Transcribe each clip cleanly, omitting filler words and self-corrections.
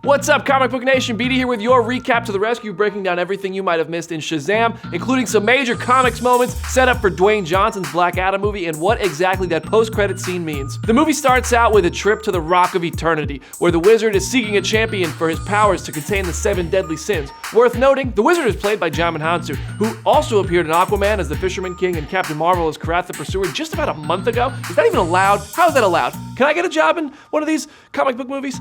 What's up, Comic Book Nation? BD here with your recap to the rescue, breaking down everything you might have missed in Shazam, including some major comics moments, set up for Dwayne Johnson's Black Adam movie, and what exactly that post-credit scene means. The movie starts out with a trip to the Rock of Eternity, where the Wizard is seeking a champion for his powers to contain the 7 deadly sins. Worth noting, the Wizard is played by Djimon Hounsou, who also appeared in Aquaman as the Fisherman King and Captain Marvel as Karath the Pursuer just about a month ago. Is that even allowed? How is that allowed? Can I get a job in one of these comic book movies?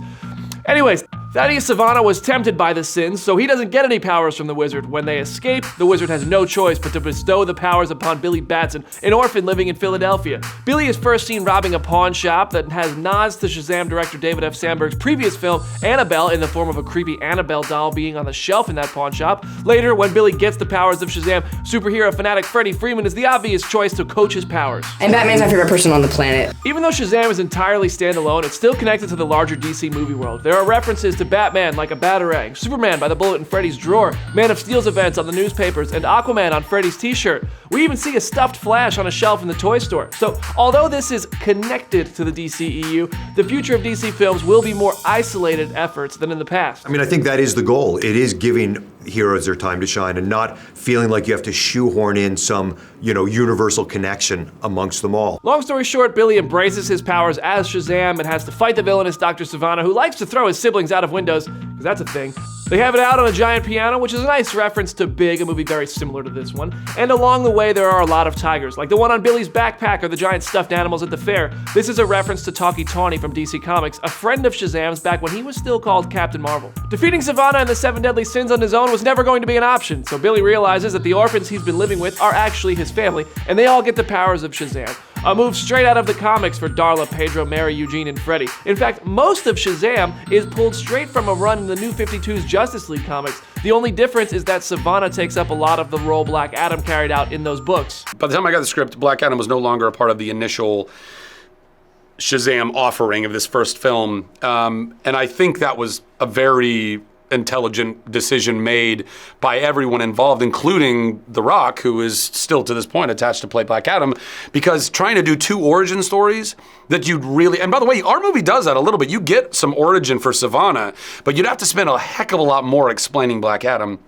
Anyways, Thaddeus Sivana was tempted by the sins, so he doesn't get any powers from the Wizard. When they escape, the Wizard has no choice but to bestow the powers upon Billy Batson, an orphan living in Philadelphia. Billy is first seen robbing a pawn shop that has nods to Shazam director David F. Sandberg's previous film, Annabelle, in the form of a creepy Annabelle doll being on the shelf in that pawn shop. Later, when Billy gets the powers of Shazam, superhero fanatic Freddie Freeman is the obvious choice to coach his powers. And Batman's my favorite person on the planet. Even though Shazam is entirely standalone, it's still connected to the larger DC movie world. There are references to Batman like a Batarang, Superman by the bullet in Freddy's drawer, Man of Steel's events on the newspapers, and Aquaman on Freddy's t-shirt. We even see a stuffed Flash on a shelf in the toy store. So, although this is connected to the DCEU, the future of DC films will be more isolated efforts than in the past. I mean, I think that is the goal. It is giving heroes their time to shine and not feeling like you have to shoehorn in some, universal connection amongst them all. Long story short, Billy embraces his powers as Shazam and has to fight the villainous Dr. Sivana, who likes to throw his siblings out of windows, because that's a thing. They have it out on a giant piano, which is a nice reference to Big, a movie very similar to this one. And along the way, there are a lot of tigers, like the one on Billy's backpack or the giant stuffed animals at the fair. This is a reference to Talkie Tawny from DC Comics, a friend of Shazam's back when he was still called Captain Marvel. Defeating Sivana and the 7 deadly sins on his own was never going to be an option, so Billy realizes that the orphans he's been living with are actually his family, and they all get the powers of Shazam. A move straight out of the comics for Darla, Pedro, Mary, Eugene, and Freddy. In fact, most of Shazam is pulled straight from a run in the New 52's Justice League comics. The only difference is that Sivana takes up a lot of the role Black Adam carried out in those books. By the time I got the script, Black Adam was no longer a part of the initial Shazam offering of this first film. And I think that was a very intelligent decision made by everyone involved, including The Rock, who is still to this point attached to play Black Adam, because trying to do 2 origin stories that you'd really, and by the way, our movie does that a little bit. You get some origin for Sivana, but you'd have to spend a heck of a lot more explaining Black Adam.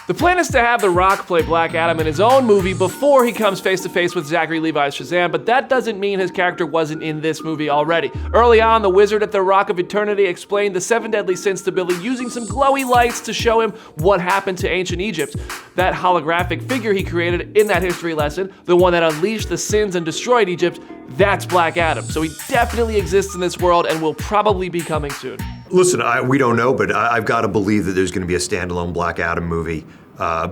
The plan is to have The Rock play Black Adam in his own movie before he comes face to face with Zachary Levi's Shazam, but that doesn't mean his character wasn't in this movie already. Early on, the Wizard at the Rock of Eternity explained the 7 deadly sins to Billy using some glowy lights to show him what happened to ancient Egypt. That holographic figure he created in that history lesson, the one that unleashed the sins and destroyed Egypt, that's Black Adam. So he definitely exists in this world and will probably be coming soon. Listen, we don't know, but I've got to believe that there's going to be a standalone Black Adam movie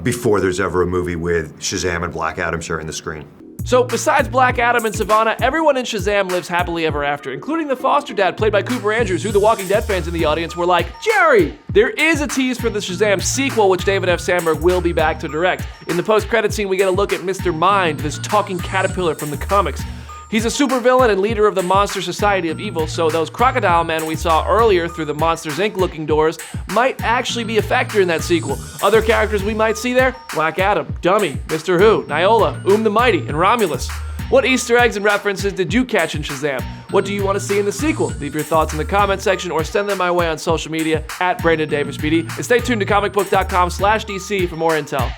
before there's ever a movie with Shazam and Black Adam sharing the screen. So besides Black Adam and Sivana, everyone in Shazam lives happily ever after, including the foster dad played by Cooper Andrews, who the Walking Dead fans in the audience were like, Jerry! There is a tease for the Shazam sequel, which David F. Sandberg will be back to direct. In the post-credit scene, we get a look at Mr. Mind, this talking caterpillar from the comics. He's a supervillain and leader of the Monster Society of Evil, so those crocodile men we saw earlier through the Monsters Inc. looking doors might actually be a factor in that sequel. Other characters we might see there? Black Adam, Dummy, Mr. Who, Niola, the Mighty, and Romulus. What Easter eggs and references did you catch in Shazam? What do you want to see in the sequel? Leave your thoughts in the comment section or send them my way on social media @BrandonDavisBD. And stay tuned to Comicbook.com/DC for more intel.